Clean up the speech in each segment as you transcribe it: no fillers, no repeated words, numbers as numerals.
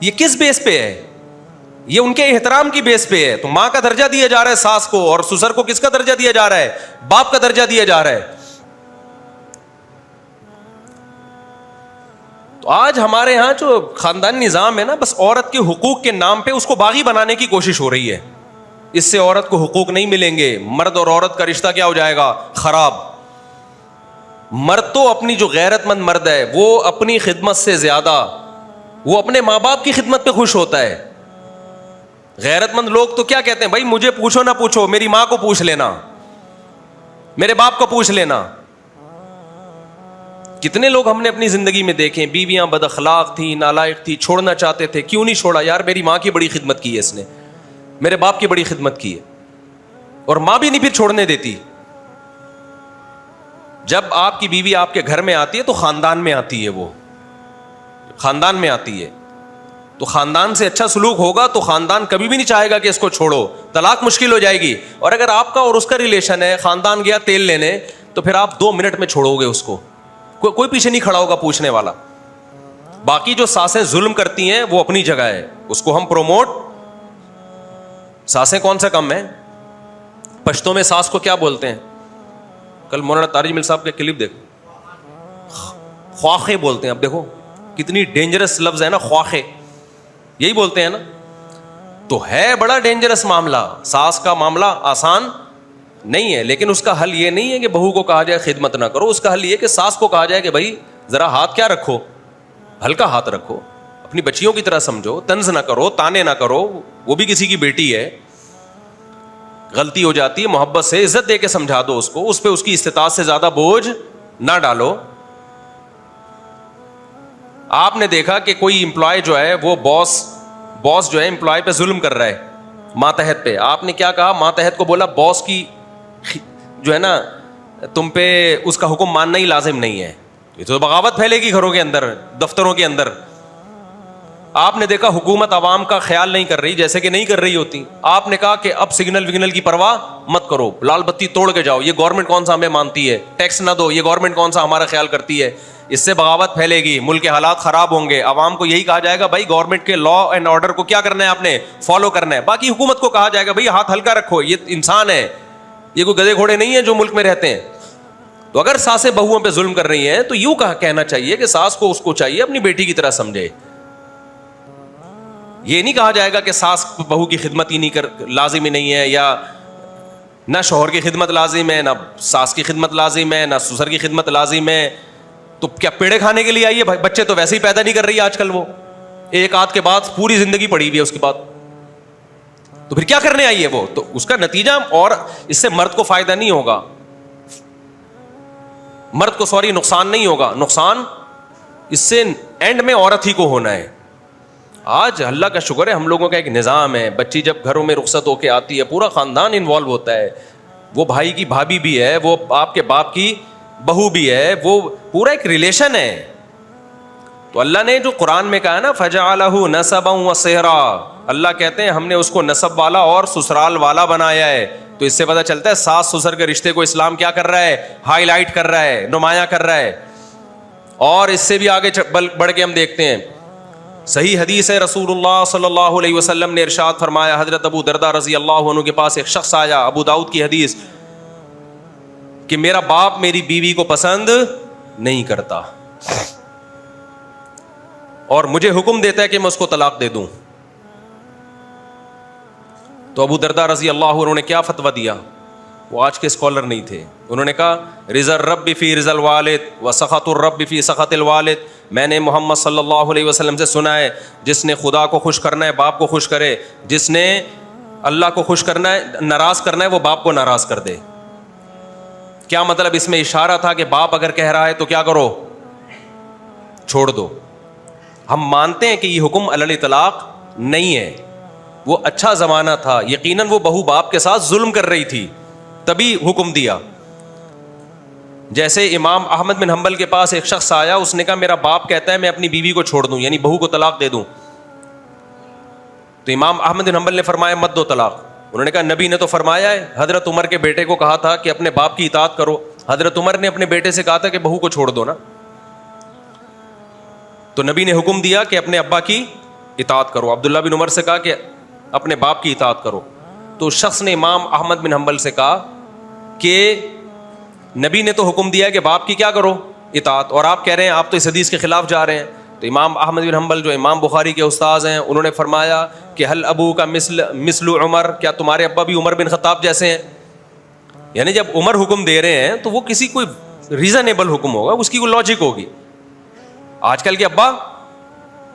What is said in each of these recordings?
یہ کس بیس پہ ہے؟ یہ ان کے احترام کی بیس پہ ہے. تو ماں کا درجہ دیا جا رہا ہے ساس کو, اور سسر کو کس کا درجہ دیا جا رہا ہے؟ باپ کا درجہ دیا جا رہا ہے. تو آج ہمارے ہاں جو خاندانی نظام ہے نا, بس عورت کے حقوق کے نام پہ اس کو باغی بنانے کی کوشش ہو رہی ہے. اس سے عورت کو حقوق نہیں ملیں گے, مرد اور عورت کا رشتہ کیا ہو جائے گا؟ خراب. مرد تو اپنی جو غیرت مند مرد ہے وہ اپنی خدمت سے زیادہ وہ اپنے ماں باپ کی خدمت پہ خوش ہوتا ہے. غیرت مند لوگ تو کیا کہتے ہیں, بھائی مجھے پوچھو نہ پوچھو, میری ماں کو پوچھ لینا, میرے باپ کو پوچھ لینا. کتنے لوگ ہم نے اپنی زندگی میں دیکھے, بیویاں بد اخلاق تھیں, نالائق تھی, چھوڑنا چاہتے تھے, کیوں نہیں چھوڑا؟ یار میری ماں کی بڑی خدمت کی ہے اس نے, میرے باپ کی بڑی خدمت کی ہے. اور ماں بھی نہیں پھر چھوڑنے دیتی. جب آپ کی بیوی آپ کے گھر میں آتی ہے تو خاندان میں آتی ہے, وہ خاندان میں آتی ہے, تو خاندان سے اچھا سلوک ہوگا تو خاندان کبھی بھی نہیں چاہے گا کہ اس کو چھوڑو, طلاق مشکل ہو جائے گی. اور اگر آپ کا اور اس کا ریلیشن ہے, خاندان گیا تیل لینے, تو پھر آپ 2 منٹ میں چھوڑو گے اس کو, کوئی پیچھے نہیں کھڑا ہوگا پوچھنے والا. باقی جو ساسیں ظلم کرتی ہیں وہ اپنی جگہ ہے, اس کو ہم پروموٹ. ساسیں کون سا کم ہے؟ پشتوں میں ساس کو کیا بولتے ہیں؟ کل مولانا طارق جمیل صاحب کے کلپ دیکھو, خواخے بولتے ہیں. اب دیکھو کتنی ڈینجرس لفظ ہے نا, خواخے, یہی بولتے ہیں نا. تو ہے بڑا ڈینجرس معاملہ. ساس کا معاملہ آسان نہیں ہے, لیکن اس کا حل یہ نہیں ہے کہ بہو کو کہا جائے خدمت نہ کرو. اس کا حل یہ کہ ساس کو کہا جائے کہ بھائی ذرا ہاتھ کیا رکھو, ہلکا ہاتھ رکھو, اپنی بچیوں کی طرح سمجھو, طنز نہ کرو, تانے نہ کرو, وہ بھی کسی کی بیٹی ہے, غلطی ہو جاتی ہے, محبت سے عزت دے کے سمجھا دو اس کو, اس پہ اس کی استطاعت سے زیادہ بوجھ نہ ڈالو. آپ نے دیکھا کہ کوئی امپلائی جو ہے وہ باس جو ہے امپلائی پہ ظلم کر رہا ہے ماتحت پہ. آپ نے کیا کہا؟ ماتحت کو بولا باس کی جو ہے نا تم پہ اس کا حکم ماننا ہی لازم نہیں ہے. یہ تو بغاوت پھیلے گی گھروں کے اندر, دفتروں کے اندر. آپ نے دیکھا حکومت عوام کا خیال نہیں کر رہی, جیسے کہ نہیں کر رہی ہوتی. آپ نے کہا کہ اب سگنل وگنل کی پرواہ مت کرو, لال بتی توڑ کے جاؤ, یہ گورنمنٹ کون سا ہمیں مانتی ہے, ٹیکس نہ دو, یہ گورنمنٹ کون سا ہمارا خیال کرتی ہے. اس سے بغاوت پھیلے گی, ملک کے حالات خراب ہوں گے. عوام کو یہی کہا جائے گا بھائی گورنمنٹ کے لا اینڈ آرڈر کو کیا کرنا ہے, آپ نے فالو کرنا ہے. باقی حکومت کو کہا جائے گا بھائی ہاتھ ہلکا رکھو, یہ انسان ہے, یہ کوئی گدھے گھوڑے نہیں ہیں جو ملک میں رہتے ہیں. تو اگر ساسیں بہوؤں پہ ظلم کر رہی ہیں تو یوں کہنا چاہیے کہ ساس کو اس کو چاہیے اپنی بیٹی کی طرح سمجھے. یہ نہیں کہا جائے گا کہ ساس بہو کی خدمت ہی نہیں لازم ہی نہیں ہے, یا نہ شوہر کی خدمت لازم ہے, نہ ساس کی خدمت لازم ہے, نہ سسر کی خدمت لازم ہے. تو کیا پیڑے کھانے کے لیے آئیے؟ بچے تو ویسے ہی پیدا نہیں کر رہی آج کل, وہ ایک آدھ کے بعد پوری زندگی پڑی ہوئی ہے اس کے بعد. تو پھر کیا کرنے آئیے وہ؟ تو اس کا نتیجہ, اور اس سے مرد کو فائدہ نہیں ہوگا, مرد کو نقصان نہیں ہوگا, نقصان اس سے اینڈ میں عورت ہی کو ہونا ہے. آج اللہ کا شکر ہے ہم لوگوں کا ایک نظام ہے, بچی جب گھروں میں رخصت ہو کے آتی ہے پورا خاندان انوالو ہوتا ہے, وہ بھائی کی بھابھی بھی ہے, وہ آپ کے باپ کی بہو بھی ہے, وہ پورا ایک ریلیشن ہے. تو اللہ نے جو قرآن میں کہا نا فَجَعَلَهُ نَسَبًا وَصِهْرًا, اللہ کہتے ہیں ہم نے اس کو نسب والا اور سسرال والا بنایا ہے. تو اس سے پتہ چلتا ہے ساس سسر کے رشتے کو اسلام کیا کر رہا ہے, ہائی لائٹ کر رہا ہے, نمایاں کر رہا ہے. اور اس سے بھی آگے بڑھ کے ہم دیکھتے ہیں, صحیح حدیث ہے, رسول اللہ صلی اللہ علیہ وسلم نے ارشاد فرمایا, حضرت ابو درداء رضی اللہ عنہ کے پاس ایک شخص آیا, ابو داؤد کی حدیث, کہ میرا باپ میری بیوی کو پسند نہیں کرتا اور مجھے حکم دیتا ہے کہ میں اس کو طلاق دے دوں. تو ابو درداء رضی اللہ عنہ نے کیا فتویٰ دیا؟ وہ آج کے اسکالر نہیں تھے. انہوں نے کہا رضا الرب فی رضا الوالد و سخط الرب فی سخط الوالد. میں نے محمد صلی اللہ علیہ وسلم سے سنا ہے, جس نے خدا کو خوش کرنا ہے باپ کو خوش کرے, جس نے اللہ کو خوش کرنا ہے ناراض کرنا ہے وہ باپ کو ناراض کر دے. کیا مطلب؟ اس میں اشارہ تھا کہ باپ اگر کہہ رہا ہے تو کیا کرو, چھوڑ دو. ہم مانتے ہیں کہ یہ حکم علی الاطلاق نہیں ہے, وہ اچھا زمانہ تھا, یقیناً وہ بہو باپ کے ساتھ ظلم کر رہی تھی تبھی حکم دیا. جیسے امام احمد بن حنبل کے پاس ایک شخص آیا, اس نے کہا میرا باپ کہتا ہے میں اپنی بیوی کو چھوڑ دوں, یعنی بہو کو طلاق دے دوں. تو امام احمد بن حنبل نے فرمایا مت دو طلاق. انہوں نے کہا نبی نے تو فرمایا ہے, حضرت عمر کے بیٹے کو کہا تھا کہ اپنے باپ کی اطاعت کرو, حضرت عمر نے اپنے بیٹے سے کہا تھا کہ بہو کو چھوڑ دو نا. تو نبی نے حکم دیا کہ اپنے ابا کی اطاعت کرو. عبداللہ بن عمر سے کہا کہ اپنے باپ کی اطاعت کرو. تو شخص نے امام احمد بن حنبل سے کہا کہ نبی نے تو حکم دیا کہ باپ کی کیا کرو, اطاعت, اور آپ کہہ رہے ہیں آپ تو اس حدیث کے خلاف جا رہے ہیں. تو امام احمد بن حنبل جو امام بخاری کے استاذ ہیں, انہوں نے فرمایا کہ حل ابو کا مثل عمر, کیا تمہارے ابا بھی عمر بن خطاب جیسے ہیں؟ یعنی جب عمر حکم دے رہے ہیں تو وہ کسی کوئی ریزنیبل حکم ہوگا, اس کی کوئی لاجک ہوگی. آج کل کے ابا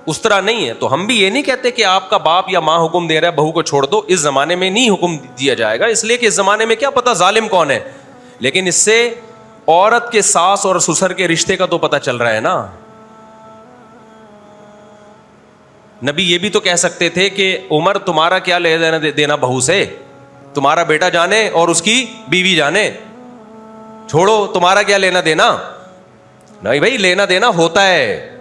اس طرح نہیں ہے. تو ہم بھی یہ نہیں کہتے کہ آپ کا باپ یا ماں حکم دے رہا ہے بہو کو چھوڑ دو, اس زمانے میں نہیں حکم دیا جائے گا, اس لیے کہ اس زمانے میں کیا پتا ظالم کون ہے. لیکن اس سے عورت کے ساس اور سسر کے رشتے کا تو پتا چل رہا ہے نا. نبی یہ بھی تو کہہ سکتے تھے کہ عمر تمہارا کیا لے دینا بہو سے, تمہارا بیٹا جانے اور اس کی بیوی جانے, چھوڑو تمہارا کیا لینا دینا. نہیں بھائی, لینا دینا ہوتا ہے.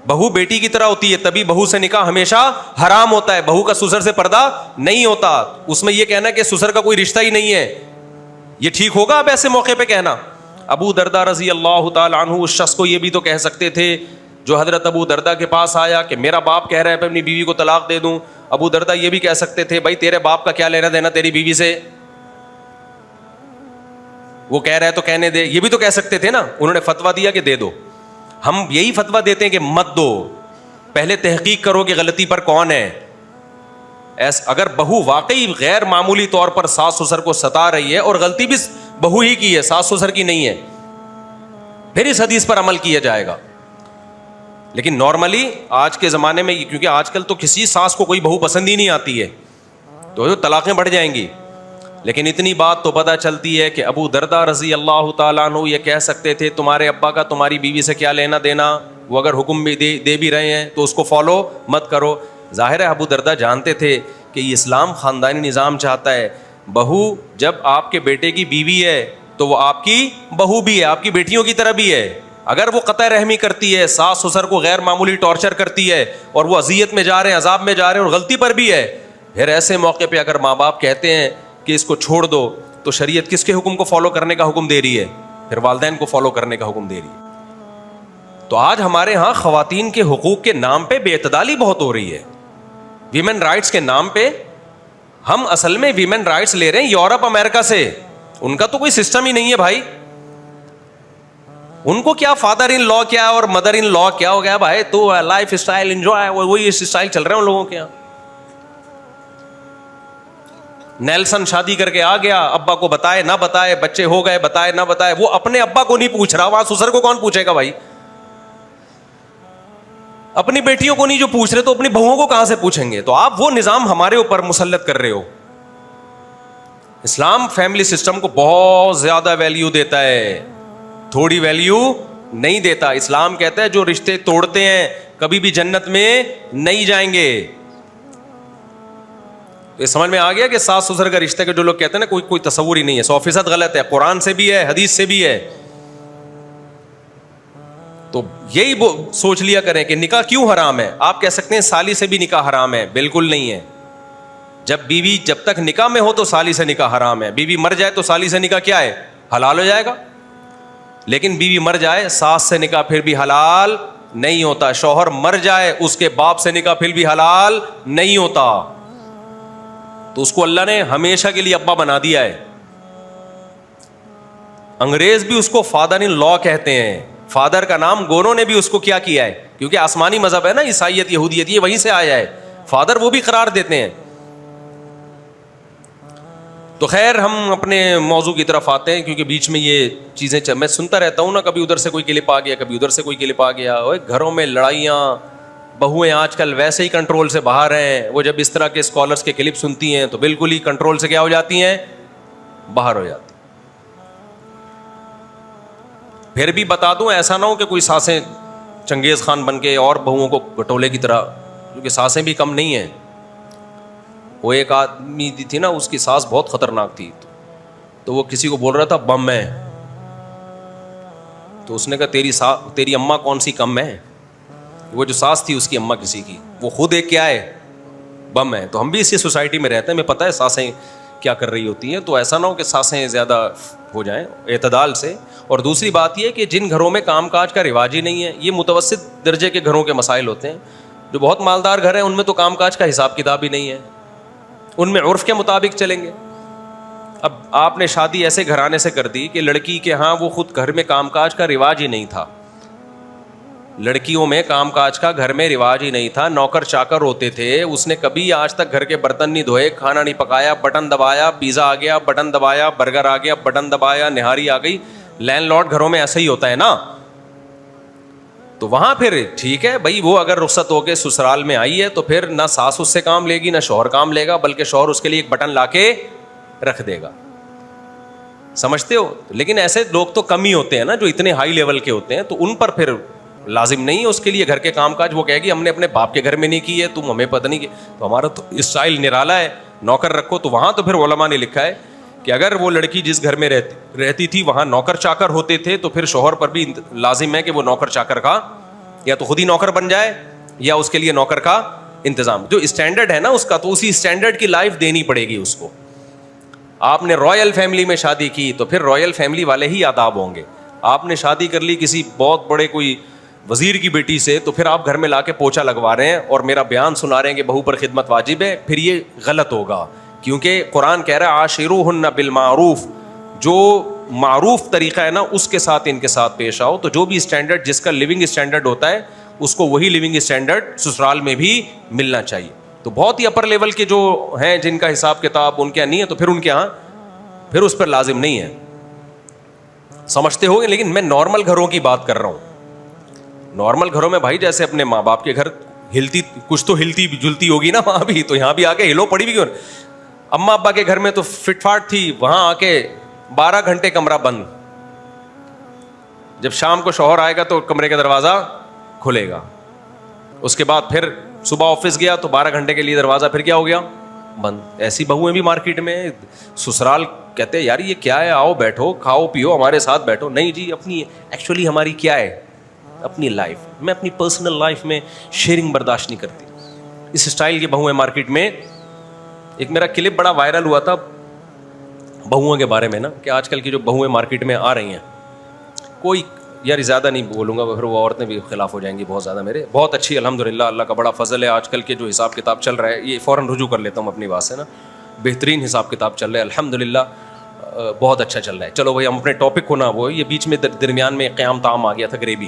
بہو بیٹی کی طرح ہوتی ہے, تبھی بہو سے نکاح ہمیشہ حرام ہوتا ہے. بہو کا سسر سے پردہ نہیں ہوتا. اس میں یہ کہنا کہ سسر کا کوئی رشتہ ہی نہیں ہے, یہ ٹھیک ہوگا اب ایسے موقع پہ کہنا؟ ابو دردہ رضی اللہ تعالی عنہ اس شخص کو یہ بھی تو کہہ سکتے تھے جو حضرت ابو دردہ کے پاس آیا کہ میرا باپ کہہ رہا ہے میں اپنی بیوی کو طلاق دے دوں. ابو دردہ یہ بھی کہہ سکتے تھے بھائی تیرے باپ کا کیا لینا دینا تیری بیوی سے, وہ کہہ رہا ہے تو کہنے دے. یہ بھی تو کہہ سکتے تھے نا. انہوں نے فتویٰ دیا کہ دے دو. ہم یہی فتویٰ دیتے ہیں کہ مت دو, پہلے تحقیق کرو کہ غلطی پر کون ہے. اگر بہو واقعی غیر معمولی طور پر ساس سسر کو ستا رہی ہے اور غلطی بھی بہو ہی کی ہے, ساس سسر کی نہیں ہے, پھر اس حدیث پر عمل کیا جائے گا. لیکن نارملی آج کے زمانے میں, کیونکہ آج کل تو کسی ساس کو کوئی بہو پسند ہی نہیں آتی ہے, تو طلاقیں بڑھ جائیں گی. لیکن اتنی بات تو پتہ چلتی ہے کہ ابو دردہ رضی اللہ تعالیٰ عنہ یہ کہہ سکتے تھے تمہارے ابا کا تمہاری بیوی سے کیا لینا دینا, وہ اگر حکم بھی دے بھی رہے ہیں تو اس کو فالو مت کرو. ظاہر ہے ابو دردہ جانتے تھے کہ یہ اسلام خاندانی نظام چاہتا ہے. بہو جب آپ کے بیٹے کی بیوی ہے تو وہ آپ کی بہو بھی ہے, آپ کی بیٹیوں کی طرح بھی ہے. اگر وہ قطع رحمی کرتی ہے, ساس سسر کو غیر معمولی ٹارچر کرتی ہے اور وہ اذیت میں جا رہے ہیں, عذاب میں جا رہے ہیں اور غلطی پر بھی ہے, پھر ایسے موقع پہ اگر ماں باپ کہتے ہیں کہ اس کو چھوڑ دو, تو شریعت کس کے حکم کو فالو کرنے کا حکم دے رہی ہے؟ پھر والدین کو فالو کرنے کا حکم دے رہی ہے. تو آج ہمارے ہاں خواتین کے حقوق کے نام پہ بے اعتدالی بہت ہو رہی ہے. ویمن رائٹس کے نام پہ ہم اصل میں ویمن رائٹس لے رہے ہیں یورپ امریکہ سے. ان کا تو کوئی سسٹم ہی نہیں ہے بھائی. ان کو کیا فادر ان لا کیا اور مدر ان لا کیا ہو گیا بھائی, تو لائف اسٹائل انجوائے, وہی اسٹائل چل رہے ہیں ان لوگوں کے یہاں. نیلسن شادی کر کے آ گیا, ابا کو بتائے نہ بتائے, بچے ہو گئے بتائے نہ بتائے, وہ اپنے ابا کو نہیں پوچھ رہا, وہاں سسر کو کون پوچھے گا بھائی؟ اپنی بیٹیوں کو نہیں جو پوچھ رہے تو اپنی بہوؤں کو کہاں سے پوچھیں گے؟ تو آپ وہ نظام ہمارے اوپر مسلط کر رہے ہو. اسلام فیملی سسٹم کو بہت زیادہ ویلیو دیتا ہے, تھوڑی ویلیو نہیں دیتا. اسلام کہتا ہے جو رشتے توڑتے ہیں کبھی بھی جنت میں نہیں جائیں گے. یہ سمجھ میں آ گیا کہ ساس سسر کا رشتہ کے جو لوگ کہتے ہیں نا کوئی تصور ہی نہیں ہے, 100% غلط ہے. قرآن سے بھی ہے, حدیث سے بھی ہے. تو یہی سوچ لیا کریں کہ نکاح کیوں حرام ہے. آپ کہہ سکتے ہیں سالی سے بھی نکاح حرام ہے, بالکل نہیں ہے. جب بیوی جب تک نکاح میں ہو تو سالی سے نکاح حرام ہے. بیوی مر جائے تو سالی سے نکاح کیا ہے؟ حلال ہو جائے گا. لیکن بیوی مر جائے ساس سے نکاح پھر بھی حلال نہیں ہوتا. شوہر مر جائے اس کے باپ سے نکاح پھر بھی حلال نہیں ہوتا. تو اس کو اللہ نے ہمیشہ کے لیے ابا بنا دیا ہے. انگریز بھی اس کو فادر ان لا کہتے ہیں. فادر کا نام گوروں نے بھی اس کو کیا ہے, کیونکہ آسمانی مذہب ہے نا, عیسائیت یہودیت, یہ وہیں سے آیا ہے. فادر وہ بھی قرار دیتے ہیں. تو خیر ہم اپنے موضوع کی طرف آتے ہیں, کیونکہ بیچ میں یہ چیزیں میں سنتا رہتا ہوں نا, کبھی ادھر سے کوئی کلپ آ گیا, کبھی ادھر سے کوئی کلپ آ گیا. گھروں میں لڑائیاں, بہویں آج کل ویسے ہی کنٹرول سے باہر ہیں. وہ جب اس طرح کے اسکالرس کے کلپ سنتی ہیں تو بالکل ہی کنٹرول سے کیا ہو جاتی ہیں, باہر ہو جاتی. پھر بھی بتا دوں ایسا نہ ہو کہ کوئی ساسیں چنگیز خان بن کے اور بہوؤں کو گٹولے کی طرح, کیونکہ ساسیں بھی کم نہیں ہیں. وہ ایک آدمی تھی نا, اس کی ساس بہت خطرناک تھی, تو وہ کسی کو بول رہا تھا بم ہے. تو اس نے کہا تیری اماں کون سی کم ہے. وہ جو ساس تھی اس کی اماں کسی کی, وہ خود ایک کیا ہے, بم ہے. تو ہم بھی اسی سوسائٹی میں رہتے ہیں, ہمیں پتہ ہے ساسیں کیا کر رہی ہوتی ہیں. تو ایسا نہ ہو کہ ساسیں زیادہ ہو جائیں, اعتدال سے. اور دوسری بات یہ کہ جن گھروں میں کام کاج کا رواج ہی نہیں ہے, یہ متوسط درجے کے گھروں کے مسائل ہوتے ہیں, جو بہت مالدار گھر ہیں ان میں تو کام کاج کا حساب کتاب ہی نہیں ہے, ان میں عرف کے مطابق چلیں گے. اب آپ نے شادی ایسے گھرانے سے کر دی کہ لڑکی کے ہاں وہ خود گھر میں کام کاج کا رواج ہی نہیں تھا, لڑکیوں میں کام کاج کا گھر میں رواج ہی نہیں تھا, نوکر چاکر ہوتے تھے. اس نے کبھی آج تک گھر کے برتن نہیں دھوئے, کھانا نہیں پکایا, بٹن دبایا پیزا آ گیا, بٹن دبایا برگر آ گیا, بٹن دبایا نہاری آ گئی. لینڈ لارڈ گھروں میں ایسا ہی ہوتا ہے نا. تو وہاں پھر ٹھیک ہے بھائی, وہ اگر رخصت ہو کے سسرال میں آئی ہے تو پھر نہ ساس اس سے کام لے گی نہ شوہر کام لے گا, بلکہ شوہر اس کے لیے ایک بٹن لا کے رکھ دے گا. سمجھتے ہو؟ لیکن ایسے لوگ تو کم ہی ہوتے ہیں نا جو اتنے ہائی لیول کے ہوتے ہیں, تو ان پر پھر لازم نہیں ہے اس کے لیے گھر کے کام کاج. وہ کہے گی ہم نے اپنے باپ کے گھر میں نہیں کی ہے, تم ہمیں پتہ نہیں کی. تو ہمارا تو اسٹائل نرالا ہے, نوکر رکھو. تو وہاں تو پھر علماء نے لکھا ہے کہ اگر وہ لڑکی جس گھر میں رہتی تھی وہاں نوکر چاکر ہوتے تھے تو پھر شوہر پر بھی لازم ہے کہ وہ نوکر چاکر کا یا تو خود ہی نوکر بن جائے یا اس کے لیے نوکر کا انتظام. جو اسٹینڈرڈ ہے نا اس کا, تو اسی اسٹینڈرڈ کی لائف دینی پڑے گی اس کو. آپ نے رائل فیملی میں شادی کی تو پھر رائل فیملی والے ہی آداب ہوں گے. آپ نے شادی کر لی کسی بہت بڑے کوئی وزیر کی بیٹی سے, تو پھر آپ گھر میں لا کے پوچھا لگوا رہے ہیں اور میرا بیان سنا رہے ہیں کہ بہو پر خدمت واجب ہے, پھر یہ غلط ہوگا. کیونکہ قرآن کہہ رہا ہے عاشروہن بالمعروف, جو معروف طریقہ ہے نا اس کے ساتھ ان کے ساتھ پیش آؤ. تو جو بھی اسٹینڈرڈ جس کا لیونگ اسٹینڈرڈ ہوتا ہے اس کو وہی لیونگ اسٹینڈرڈ سسرال میں بھی ملنا چاہیے. تو بہت ہی اپر لیول کے جو ہیں جن کا حساب کتاب ان کے یہاں نہیں ہے, تو پھر ان کے یہاں پھر اس پر لازم نہیں ہے. سمجھتے ہو گے؟ لیکن میں نارمل گھروں کی بات کر رہا ہوں. نارمل گھروں میں بھائی جیسے اپنے ماں باپ کے گھر ہلتی کچھ تو ہلتی جلتی ہوگی نا وہاں بھی, تو یہاں بھی آ کے ہلو پڑی بھی کیوں. اماں ابا کے گھر میں تو فٹ فاٹ تھی, وہاں آ کے 12 گھنٹے کمرہ بند. جب شام کو شوہر آئے گا تو کمرے کا دروازہ کھلے گا, اس کے بعد پھر صبح آفس گیا تو 12 گھنٹے کے لیے دروازہ پھر کیا ہو گیا بند. ایسی بہویں بھی مارکیٹ میں. سسرال کہتے ہیں یار یہ کیا ہے, آؤ بیٹھو کھاؤ پیو ہمارے ساتھ بیٹھو. نہیں جی, اپنی ایکچولی ہماری کیا ہے اپنی لائف, میں اپنی پرسنل لائف میں شیئرنگ برداشت نہیں کرتی. اس اسٹائل کی بہویں مارکیٹ میں. ایک میرا کلپ بڑا وائرل ہوا تھا بہوؤں کے بارے میں نا, کہ آج کل کی جو بہویں مارکیٹ میں آ رہی ہیں, کوئی یار زیادہ نہیں بولوں گا پھر وہ عورتیں بھی خلاف ہو جائیں گی بہت زیادہ. میرے بہت اچھی الحمدللہ, اللہ کا بڑا فضل ہے. آج کل کے جو حساب کتاب چل رہا ہے, یہ فوراً رجوع کر لیتا ہوں اپنی بات سے نا, بہترین حساب کتاب چل رہا ہے الحمدللہ, بہت اچھا چل رہا ہے. چلو بھائی ہم اپنے ٹاپک کو نا, وہ یہ بیچ میں درمیان میں قیام تام آ گیا تھا گریبی.